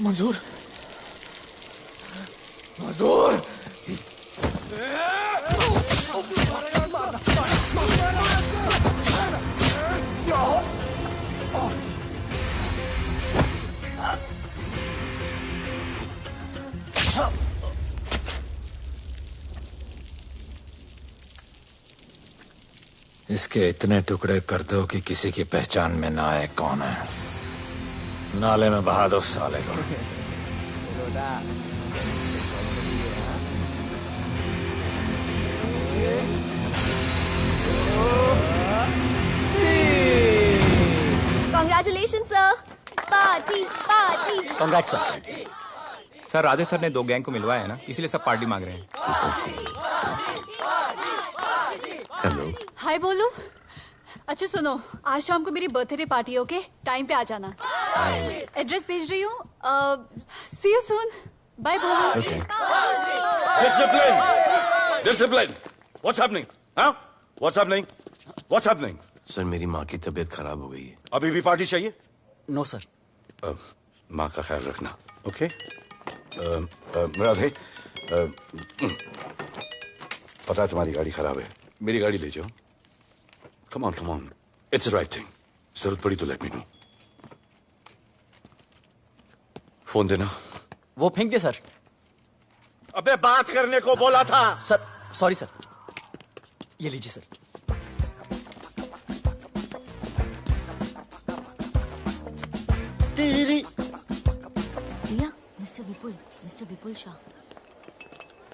मंजूर, मंजूर। इसके इतने टुकड़े कर दो कि किसी की पहचान में ना आए कौन है। नाले में बहा दो साले को। Congratulations, sir. Party party. Congrats, sir. Sir Radhe sir ने 2 गैंग को मिलवाया है ना, इसलिए सब पार्टी मांग रहे हैं। हेलो। हाय बोलू। अच्छा सुनो, आज शाम को मेरी बर्थडे पार्टी है, ओके? टाइम पे आ जाना। एड्रेस भेज रही हूँ। सी यू सून। बाय बोलू। Discipline! Discipline! What's happening? Huh? What's happening? What's happening? Sir मेरी माँ की तबीयत खराब हो गई है। अभी भी पार्टी चाहिए? No sir. माँ का ख्याल रखना, ओके? राधे, पता है तुम्हारी गाड़ी खराब है, मेरी गाड़ी ले जाओ। Come on, it's the right thing. जरूरत पड़ी तो लेट मी नो। फोन देना। वो फेंक दे सर। अबे बात करने को बोला था। Sir sorry sir. ये लीजिए सर। दिया, mister Vipul Shah.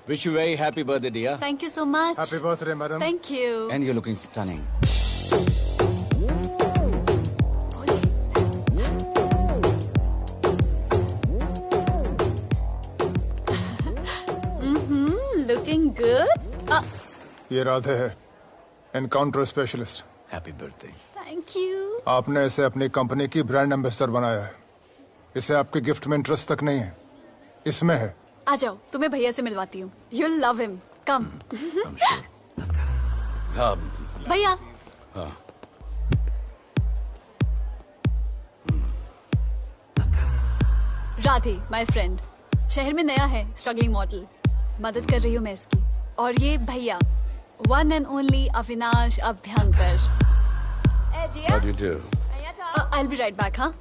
Wish you very happy birthday, dear. Thank you so much. Happy birthday, madam. Thank you. And you're looking stunning. Looking good. ये राधे है, encounter specialist. Happy birthday. Thank you. आपने इसे अपनी company की brand ambassador बनाया है। इसे आपके गिफ्ट में इंटरेस्ट तक नहीं है, इसमें है। आ जाओ, तुम्हें भैया से मिलवाती हूँ। You'll love him. Come. हाँ। भैया। हाँ। Radhe, my friend. शहर में नया है, स्ट्रगलिंग मॉडल। मदद कर रही हूँ मैं इसकी। और ये भैया, one and only Avinash Abhyankar. How do you do? I'll be right back, हाँ?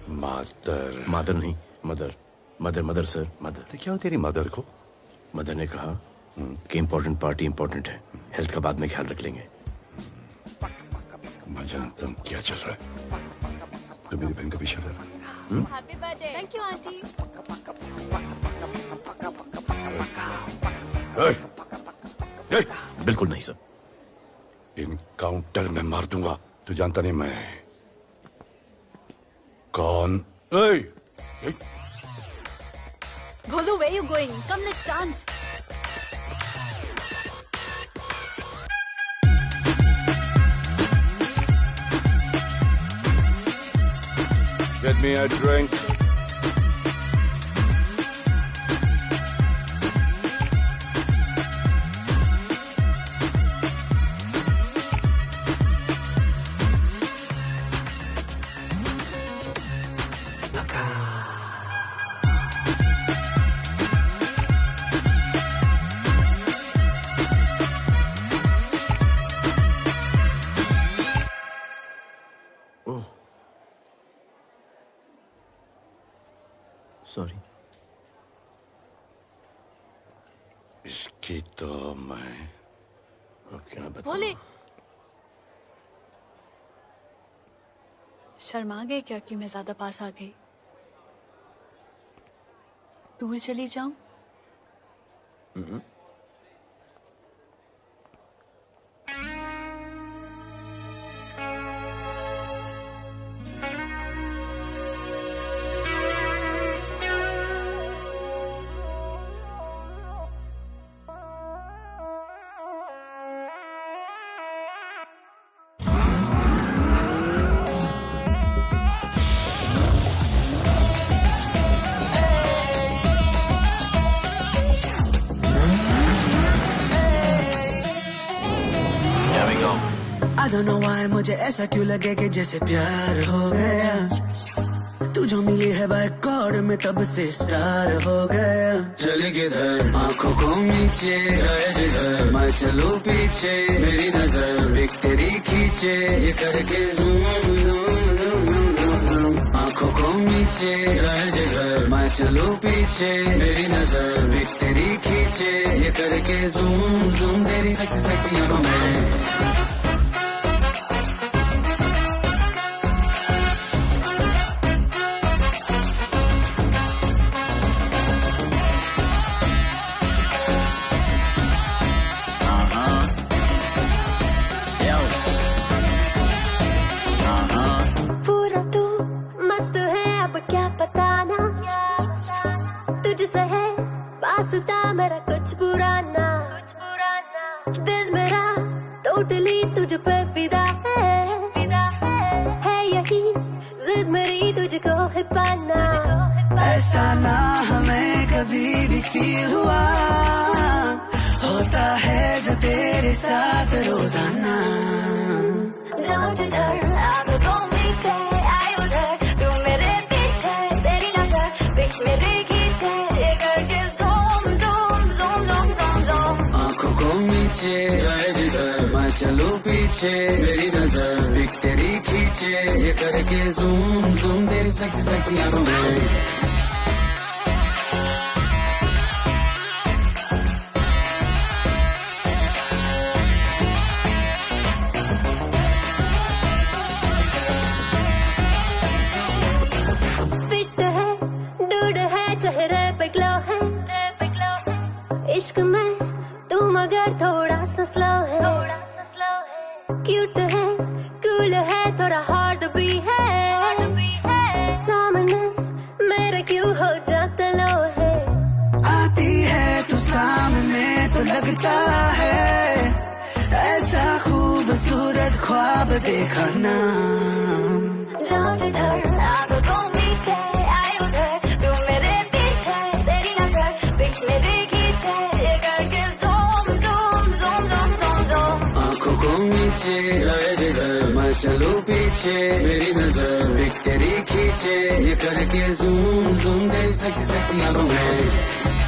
मदर नहीं, मदर सर, मदर। तो क्या हो तेरी मदर को? मदर ने कहा कि इम्पोर्टेंट पार्टी इम्पोर्टेंट है, हेल्थ का बाद में ख्याल रख लेंगे। मैं जानता हूँ क्या चल रहा है। तो मेरी बहन का पीछा कर रहा है। Happy birthday. Thank you, auntie. बिल्कुल नहीं सर। इनकाउंटर में मार दूंगा। तू जानता नहीं मैं कौन? Golu, where you going? Come, let's dance. Get me a drink. Sorry. इसकी तो मैं अब क्या बताऊं? बोले। शर्मा गए क्या कि मैं ज्यादा पास आ गई? दूर चली जाऊं? I don't know why मुझे ऐसा क्यों लगे कि जैसे प्यार हो गया। तू जो मिली है बाय गॉड में तब से स्टार हो गया। चली किधर आंखों को नीचे गए जिधर मैं चलूं पीछे मेरी नजर एक तेरी खींचे ये करके zoom zoom zoom zoom zoom zoom. आंखों को नीचे गए जिधर मैं चलूं पीछे मेरी नजर एक तेरी खींचे ये करके ज़ूम ज़ूम तेरी सेक्सी सेक्सी आंखों में। पूरा तू मस्त है अब क्या बताना, तुझसे है वास्ता मेरा कुछ बुरा ना। दिल मेरा टोटली तुझ पे फिदा है यही जिद मेरी तुझको है पाना। ऐसा ना हमें कभी भी फील हुआ, होता है जो तेरे साथ रोजाना। जाऊं जिधर आंखों मीठे आए उधर तू मेरे पीछे तेरी नजर पिक मेरे खींचे ये करके zoom zoom zoom zoom zoom zoom. आंखों को नीचे जाए जिधर मैं चलूं पीछे मेरी नजर पिक तेरी खींचे ये करके ज़ूम ज़ूम तेरी सेक्सी सेक्सी आंखों में। फिट है डूड है चेहरे पे ग्लो है, इश्क में तू मगर थोड़ा सा स्लो है। क्यूट है कूल है थोड़ा हार्ड भी है, सामने मेरे क्यों हो जाता लो है। आती है तू सामने तो लगता है ऐसा खूबसूरत ख्वाब देखा ना। जाऊं जिधर आंखों मीठे आए उधर तू मेरे पीछे तेरी नजर पिक मेरे खींचे ये करके zoom zoom zoom zoom zoom zoom. आंखों को नीचे जाए जिधर मैं चलूं पीछे मेरी नजर एक तेरी खींचे ये करके ज़ूम ज़ूम तेरी सेक्सी सेक्सी आंखों में।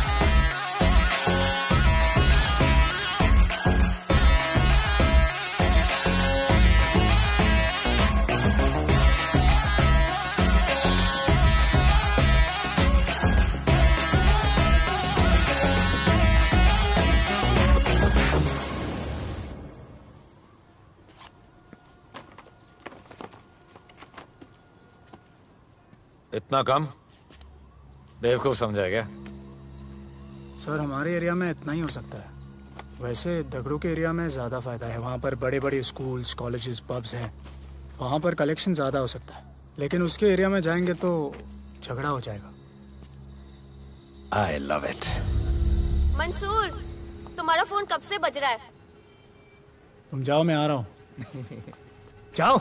इतना कम बेवकूफ समझा क्या? सर हमारे एरिया में इतना ही हो सकता है। वैसे दगड़ों के एरिया में ज़्यादा फ़ायदा है, वहाँ पर बड़े बड़े स्कूल्स कॉलेजेस पब्स हैं, वहाँ पर कलेक्शन ज़्यादा हो सकता है। लेकिन उसके एरिया में जाएंगे तो झगड़ा हो जाएगा। I love it. मंसूर तुम्हारा फोन कब से बज रहा है? तुम जाओ मैं आ रहा हूँ। जाओ।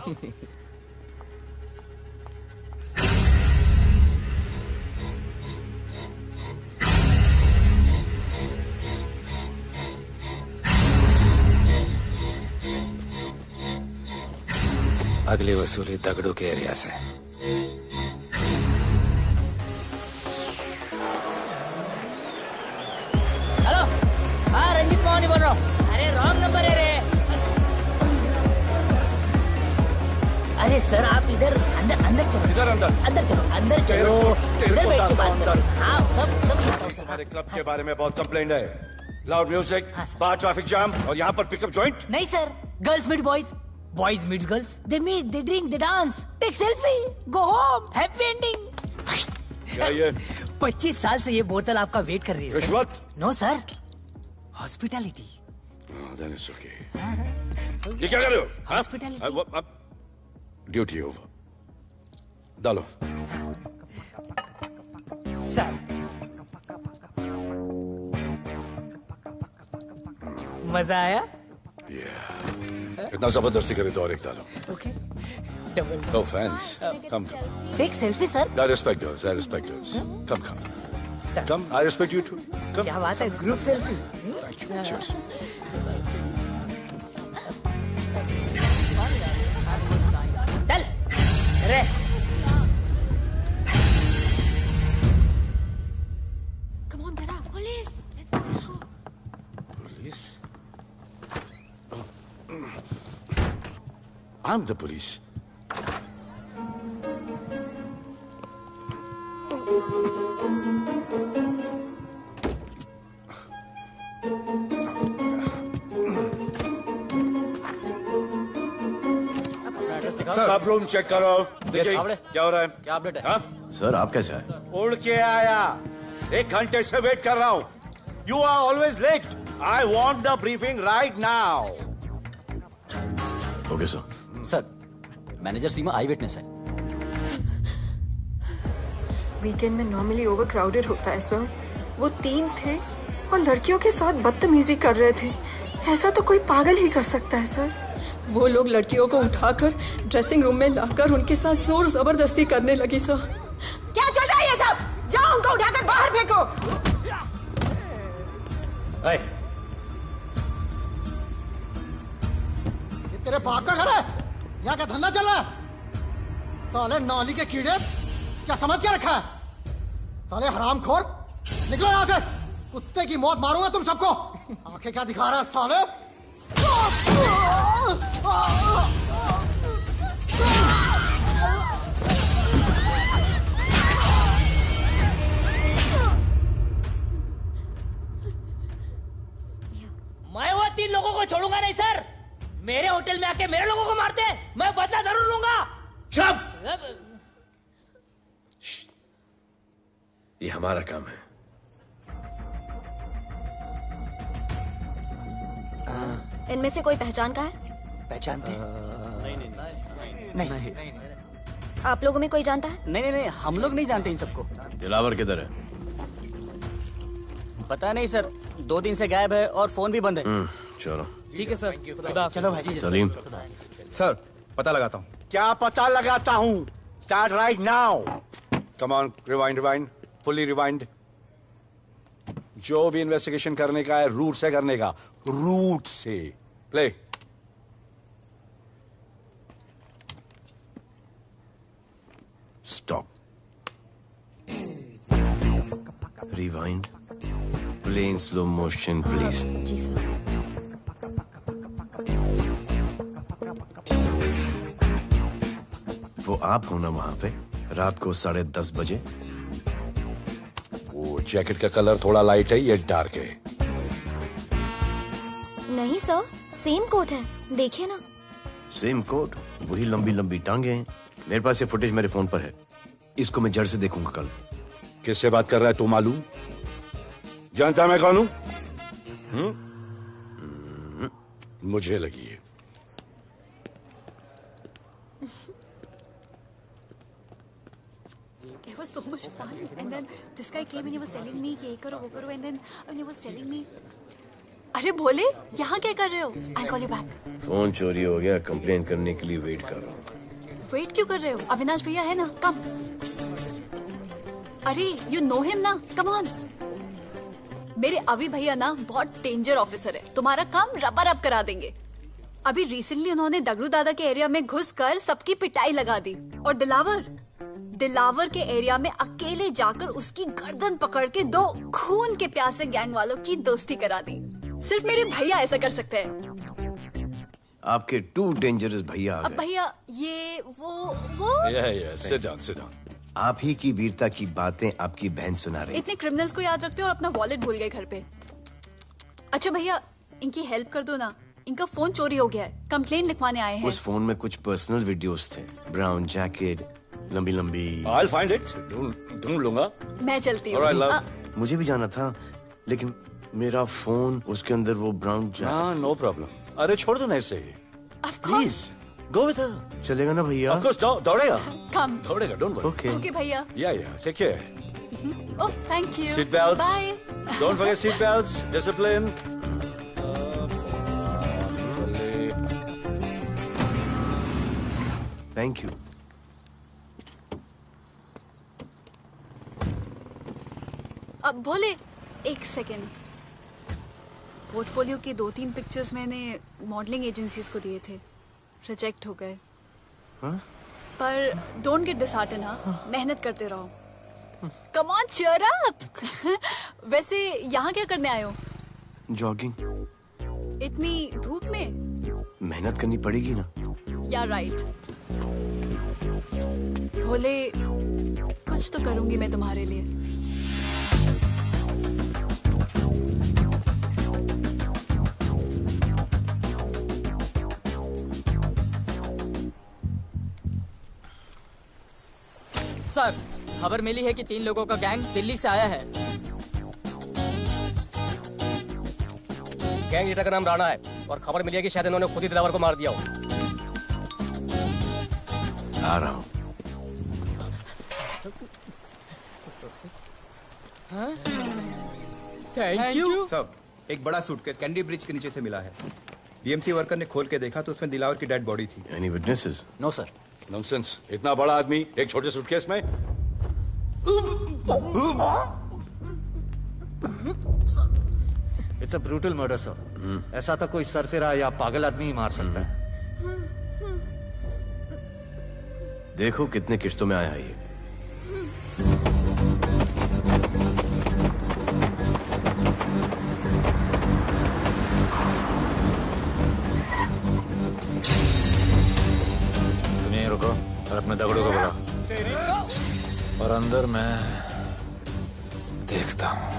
अगली वसूली दगड़ों के एरिया से। हेलो, हाँ रंजीत मोहन बोल रहा हूँ। अरे रॉन्ग नंबर है रे। अरे सर आप इधर अंदर अंदर चलो। इधर अंदर अंदर चलो अंदर चलो। इधर बैठ के बात करो। हाँ सब हमारे क्लब के बारे में बहुत कंप्लेंट है। लाउड म्यूजिक, बाहर ट्रैफिक जाम और यहाँ पर पिकअप जॉइंट। नहीं sir, girls meet boys, boys meet girls, they meet, they drink, they dance, take selfie, go home, happy ending. क्या ये 25 साल से ये बोतल आपका वेट कर रही है। रिश्वत? No sir, hospitality. Then it's okay. ये क्या कर रहे हो? हॉस्पिटैलिटी। Duty over. डालो। सर मजा आया? इतना जबरदस्ती करे तो और एक डालो। Okay. Double. No offense. Come. Take selfie, sir. I respect girls. I respect girls. Come. Sir. Come. I respect you too. Come. क्या बात है? Group selfie. Thank you. Cheers. I'm the police. सब रूम चेक करो। देखिए क्या हो रहा है। क्या अपडेट है? हाँ? सर आप कैसे आए? उड़ के आया, 1 घंटे से वेट कर रहा हूँ। You are always late. I want the briefing right now. Okay sir. Sir, manager Seema I witness है। वीकेंड में नॉर्मली ओवर क्राउडेड होता है सर। वो 3 थे और लड़कियों के साथ बदतमीजी कर रहे थे। ऐसा तो कोई पागल ही कर सकता है सर। वो लोग लड़कियों को उठाकर ड्रेसिंग रूम में लाकर उनके साथ जोर जबरदस्ती करने लगी सर। क्या चल रहा है ये सब? जाओ उनको उठाकर बाहर फेंको। ये तेरे बाप का घर है? यहाँ का धंधा चल रहा है? साले नाली के कीड़े, क्या समझ के रखा है? साले हरामखोर, निकलो यहाँ से। कुत्ते की मौत मारूंगा तुम सबको। आंखें क्या दिखा रहा है साले? मैं वो 3 लोगों को छोड़ूंगा नहीं सर। मेरे होटल में आके मेरे लोगों को मारते हैं, मैं बदला जरूर लूंगा। चुप! ये हमारा काम है। इनमें से कोई पहचान का है? पहचानते हैं? नहीं। आप लोगों में कोई जानता है? नहीं, हम लोग नहीं जानते इन सबको। दिलावर किधर है? पता नहीं सर, 2 दिन से गायब है और फोन भी बंद है। चलो ठीक है सर। चलो भाई। सलीम। सर पता लगाता हूँ। क्या पता लगाता हूँ? Start right now. Come on, rewind, fully rewind. जो भी इन्वेस्टिगेशन करने का है रूट से करने का, रूट से। Play. Stop. Rewind. Play in slow motion please. जी सर। वो आप हो ना वहां पे रात को 10:30 बजे? वो जैकेट का कलर थोड़ा लाइट है, ये डार्क है। नहीं सर, सेम कोट है, देखिए ना। सेम कोट, वही लंबी लंबी टांगे हैं। मेरे पास ये फुटेज मेरे फोन पर है। इसको मैं जड़ से देखूंगा कल। किससे बात कर रहा है तू? मालूम? जानता मैं कौन हूं? मुझे लगी है। It was so much fun, and then this guy came and he was telling me ये करो वो करो, and then he was telling me, अरे भोले यहाँ क्या कर रहे हो? I'll call you back. Phone चोरी हो गया, कंप्लेन करने के लिए वेट कर रहा हूँ। वेट क्यों कर रहे हो? अविनाश भैया है ना, कम। अरे you know him ना, come on. मेरे अभी भैया ना बहुत डेंजर ऑफिसर है, तुम्हारा काम रबर अप करा देंगे। अभी रिसेंटली उन्होंने दगड़ू दादा के एरिया में घुसकर सबकी पिटाई लगा दी, और दिलावर के एरिया में अकेले जाकर उसकी गर्दन पकड़ के 2 खून के प्यासे गैंग वालों की दोस्ती करा दी। सिर्फ मेरे भैया ऐसा कर सकते हैं। आपके 2 डेंजरस भैया आ अब गए। भैया ये वो sit down. आप ही की वीरता की बातें आपकी बहन सुना रही। इतने क्रिमिनल्स को याद रखते हो और अपना वॉलेट भूल गए घर पे। अच्छा भैया इनकी हेल्प कर दो ना, इनका फोन चोरी हो गया है, कंप्लेंट लिखवाने आए हैं। उस फोन में कुछ पर्सनल वीडियोस थे। ब्राउन जैकेट, लंबी लंबी। I'll find it. ढूंढ लूंगा। मैं चलती हूँ। Alright, love. मुझे भी जाना था, लेकिन मेरा फोन, उसके अंदर वो ब्राउन जैकेट। हाँ, नो प्रॉब्लम। अरे छोड़ दो ना इसे। Please go with her. चलेगा ना भैया? Of course, दौड़ेगा। कम। दौड़ेगा, don't worry. Okay. ओके भैया। Yeah, take care. Oh thank you. Seat belts. Bye. Don't forget seat belts. Discipline. Thank you. अब भोले एक सेकेंड, पोर्टफोलियो के 2-3 पिक्चर्स मैंने मॉडलिंग एजेंसीज को दिए थे, रिजेक्ट हो गए। पर डोंट गेट डिसहार्टन, हाँ, मेहनत करते रहो। Come on cheer up. वैसे यहाँ क्या करने आए हो? जॉगिंग। इतनी धूप में? मेहनत करनी पड़ेगी ना। या राइट। भोले, कुछ तो करूंगी मैं तुम्हारे लिए। सर, खबर मिली है कि 3 लोगों का गैंग दिल्ली से आया है। गैंग लीडर का नाम राणा है और खबर मिली है कि शायद इन्होंने खुद ही दिलावर को मार दिया हो। आ रहा हूँ। Thank you. सब एक बड़ा सूटकेस कैंडी ब्रिज के नीचे से मिला है। बीएमसी वर्कर ने खोल के देखा तो उसमें दिलावर की डेड बॉडी थी। Any witnesses? No sir. Nonsense, इतना बड़ा आदमी एक छोटे सूटकेस में? It's a brutal murder sir. ऐसा तो कोई सरफिरा या पागल आदमी ही मार सकता है। देखो कितने किश्तों में आया है ये। तुम यहीं रुको और अपने दगड़ों को बुलाओ और अंदर मैं देखता हूँ।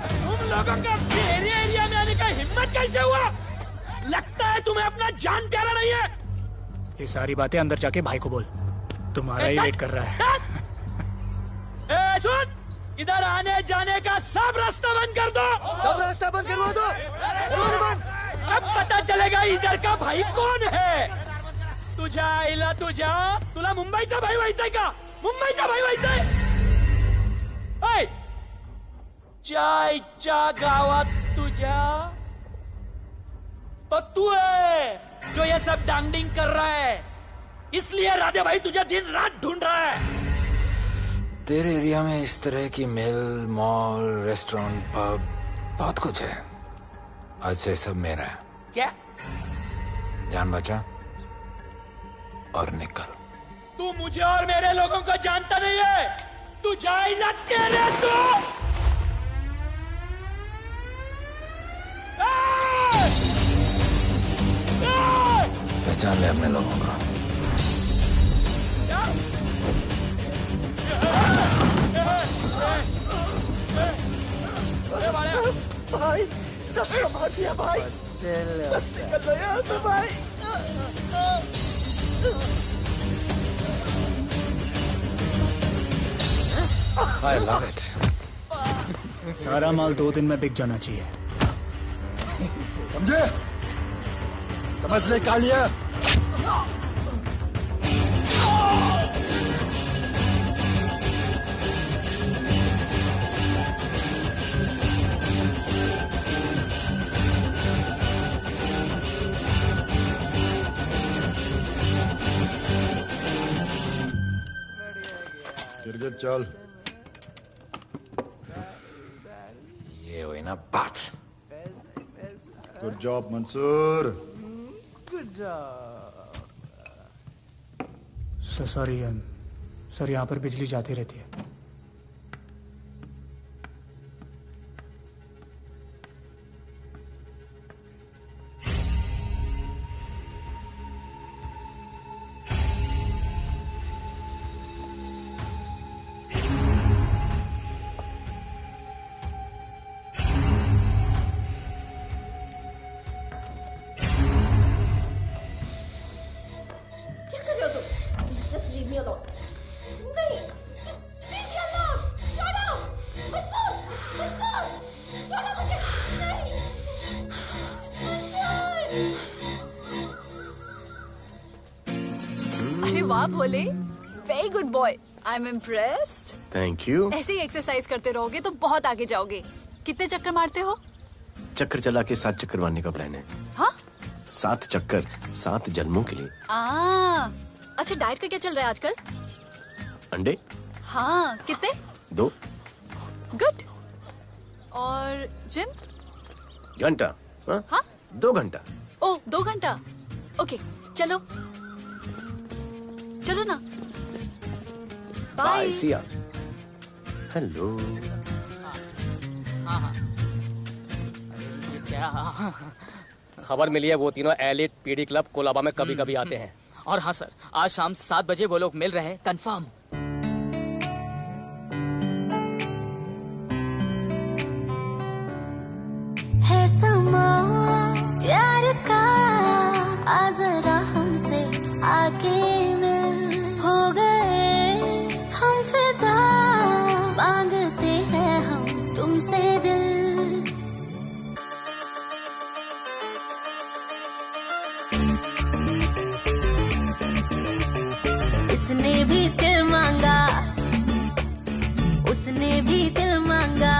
तुम लोगों का मेरे एरिया में आने का हिम्मत कैसे हुआ? लगता है तुम्हें अपना जान प्यारा नहीं है। ये सारी बातें अंदर जाके भाई को बोल, तुम्हारा ही वेट कर रहा है। ए, सुन, इधर आने जाने का सब रास्ता बंद कर दो। सब रास्ता बंद करवा दो। अब पता चलेगा इधर का भाई कौन है। तुला मुंबईचा भाई व्हायचाय का? मुंबईचा भाई व्हायचाय? चायच्या गावात तुझ्या तो तू है जो ये सब डांगडिंग कर रहा है। इसलिए राधे भाई तुझे दिन रात ढूंढ रहा है। तेरे एरिया में इस तरह की मिल, मॉल, रेस्टोरेंट, पब बहुत कुछ है। आज से सब मेरा है। क्या? जान बचा और निकल। तू मुझे और मेरे लोगों को जानता नहीं है। तू जाए ना तेरे तो। पहचान ले अपने लोगों को। भाई सबको मार दिया भाई। निकल लो यहाँ से भाई। I love it. सारा माल 2 दिन में बिक जाना चाहिए। समझे? समझ ले कालिया। गिरगिट चल। ये हुई ना बात। Good job Mansoor. Sorry sir, यहाँ पर बिजली जाती रहती है। अरे वाह Bhole, very good boy. I am impressed. Thank you. ऐसे ही एक्सरसाइज करते रहोगे तो बहुत आगे जाओगे। कितने चक्कर मारते हो? चक्कर चला के 7 चक्कर मारने का प्लान है। हाँ? 7 चक्कर 7 जन्मों के लिए। अच्छा, डाइट का क्या चल रहा है आजकल? अंडे? हाँ, कितने? 2 गुड। और जिम? घंटा। हाँ? 2 घंटा। ओह, 2 घंटा। ओके, चलो चलो ना। बाय, सिया। हेलो। हाँ। क्या? खबर मिली है वो तीनों एलिट पीडी क्लब कोलाबा में कभी कभी आते हैं। और हाँ सर, आज शाम 7 बजे वो लोग मिल रहे हैं, कंफर्म। है समा प्यार का, आ जरा हमसे आके मिल, हो गए हम फिदा, मांगते हैं हम तुमसे दिल। इसने भी दिल मांगा, उसने भी दिल मांगा,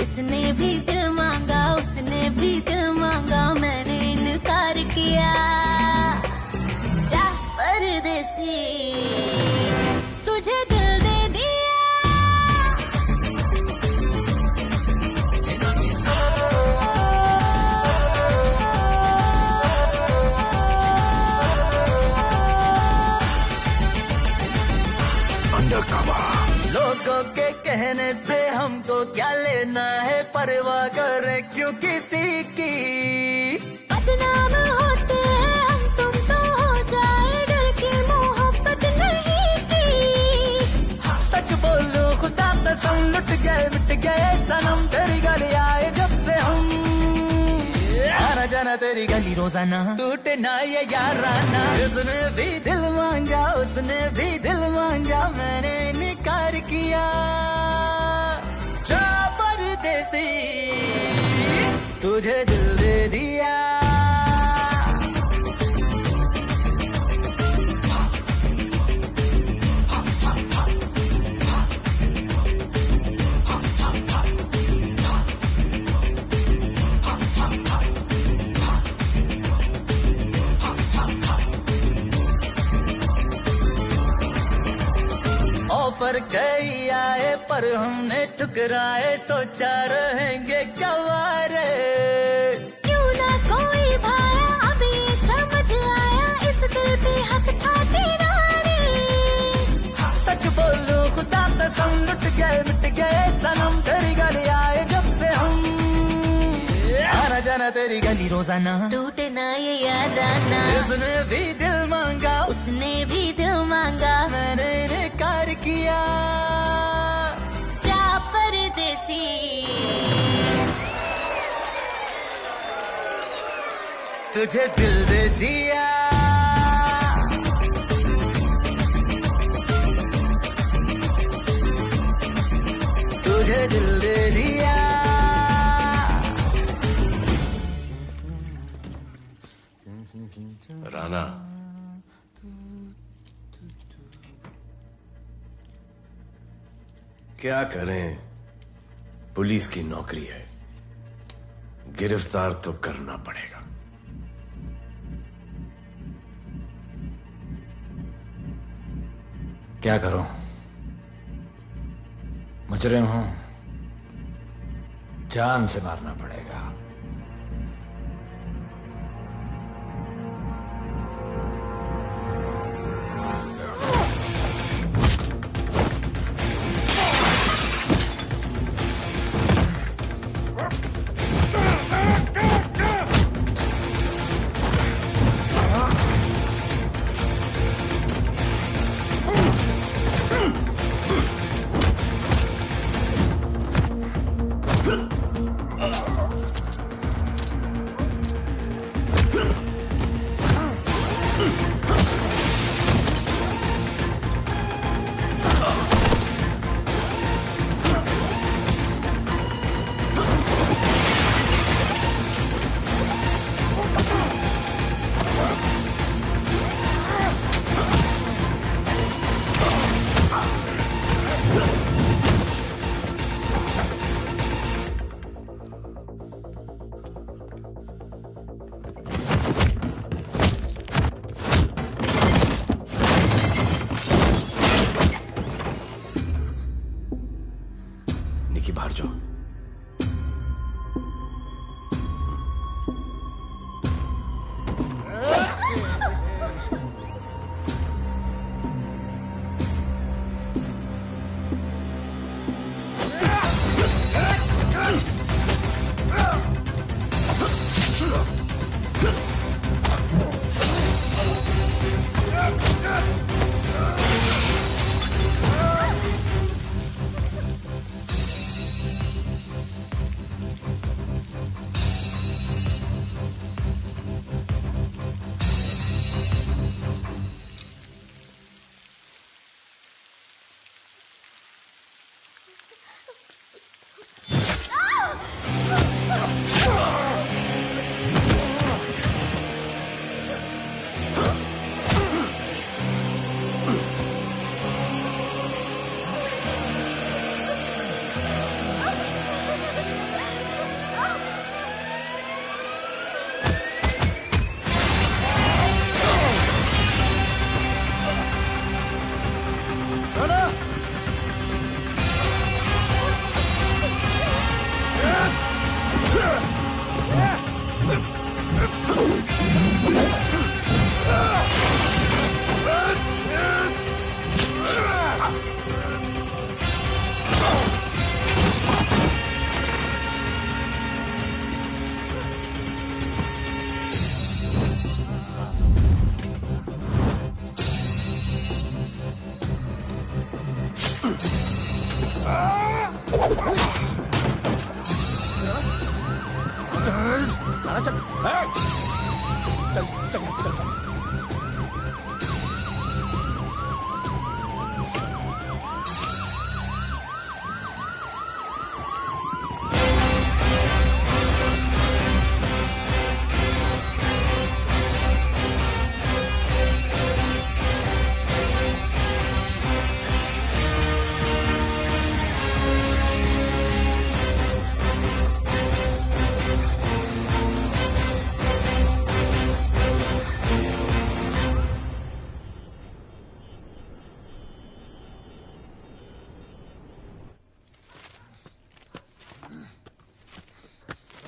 इसने भी दिल मांगा, उसने भी दिल मांगा, मैंने इनकार किया। जा परदेसी, तुझे दिल दे दिया। लोगों के कहने से हमको क्या लेना है, परवाह करे क्यों किसी की। बदनाम होते हैं हम, तुम तो हो जाए, डर की मोहब्बत नहीं की। सच बोलो खुदा कसम, लुट गए मिट गए सनम, तेरी गली आए जब से हम। आना जाना तेरी गली रोजाना, टूटे ना ये याराना। उसने भी दिल मांगा, उसने भी दिल मांगा, मैंने इनकार किया। जा परदेसी, तुझे दिल दे दिया। ऑफर कई आए पर हमने ठुकराए, सोचा रहेंगे क्या वारे। क्यों ना कोई भाया, अभी ये समझ आया, इस दिल पे हक था तेरा रे। सच बोलो खुदा कसम, लुट गए मिट गए सनम, तेरी गली आए जब से हम। आना जाना तेरी गली रोजाना, टूटे ना ये याराना। उसने भी दिल मांगा, उसने भी दिल मांगा, मैंने इनकार किया। जा परदेसी, तुझे दिल दे दिया। तुझे दिल दे दिया। राना, क्या करें, पुलिस की नौकरी है, गिरफ्तार तो करना पड़ेगा। क्या करूं, मुजरिम हूं, जान से मारना पड़ेगा।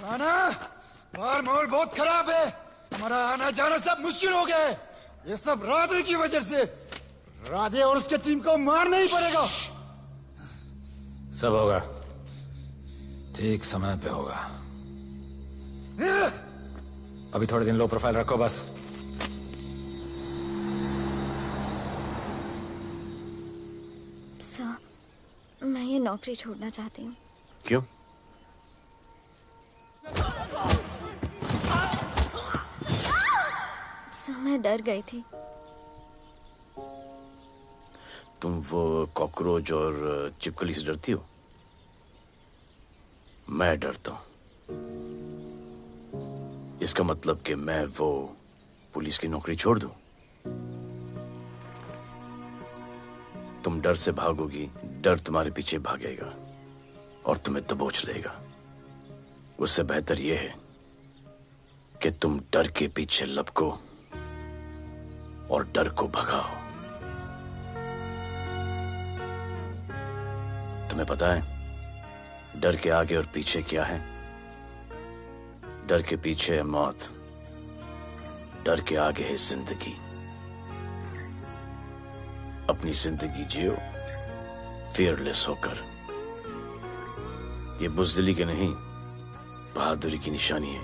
आना और माहौल बहुत खराब है। हमारा आना जाना सब मुश्किल हो गया है। ये सब राधे की वजह से। राधे और उसके टीम को मारना ही पड़ेगा। सब होगा, ठीक समय पे होगा। अभी थोड़े दिन लो प्रोफाइल रखो बस। सर, मैं ये नौकरी छोड़ना चाहती हूँ। क्यों? सर, मैं डर गई थी। तुम वो कॉकरोच और चिपकली से डरती हो? मैं डरता हूं। इसका मतलब कि मैं वो पुलिस की नौकरी छोड़ दूं? तुम डर से भागोगी, डर तुम्हारे पीछे भागेगा और तुम्हें दबोच लेगा। उससे बेहतर यह है कि तुम डर के पीछे लपको और डर को भगाओ। तुम्हें पता है डर के आगे और पीछे क्या है? डर के पीछे है मौत, डर के आगे है जिंदगी। अपनी जिंदगी जियो फियरलेस होकर। ये बुज़दिली की नहीं, बहादुरी की निशानी है।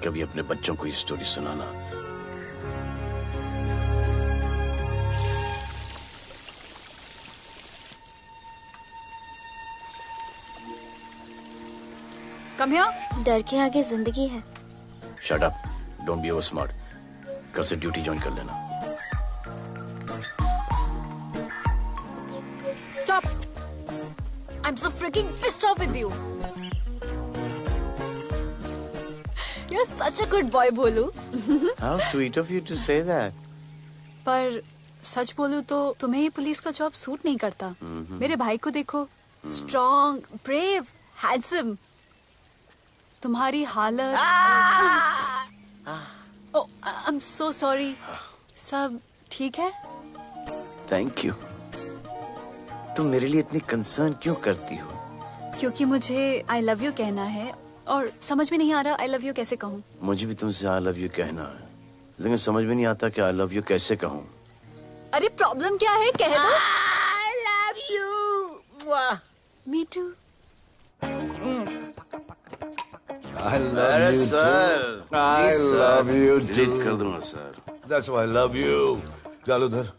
कभी अपने बच्चों को ये स्टोरी सुनाना। Come here. डर के आगे जिंदगी है। Shut up. Don't be over smart. कल से ड्यूटी ज्वाइन कर लेना। Stop. I'm so freaking pissed off with you. You're such a good boy, Bholu. How sweet of you to say that. पर सच बोलूं तो तुम्हें ये पुलिस का जॉब सूट नहीं करता। मेरे भाई को देखो, स्ट्रॉन्ग, ब्रेव, हैंडसम। तुम्हारी हालत। ओह, आई एम सो सॉरी। सब ठीक है? Thank you. तुम मेरे लिए इतनी कंसर्न क्यों करती हो? क्योंकि मुझे आई लव यू कहना है और समझ में नहीं आ रहा आई लव यू कैसे कहूँ। मुझे भी तुमसे आई लव यू कहना है, लेकिन समझ में नहीं आता कि आई लव यू कैसे कहूँ। अरे प्रॉब्लम क्या है, कह दो। I love you. Me too. I love you too. I love you too. Delete कर दूंगा sir. That's why I love you. डाल उधर।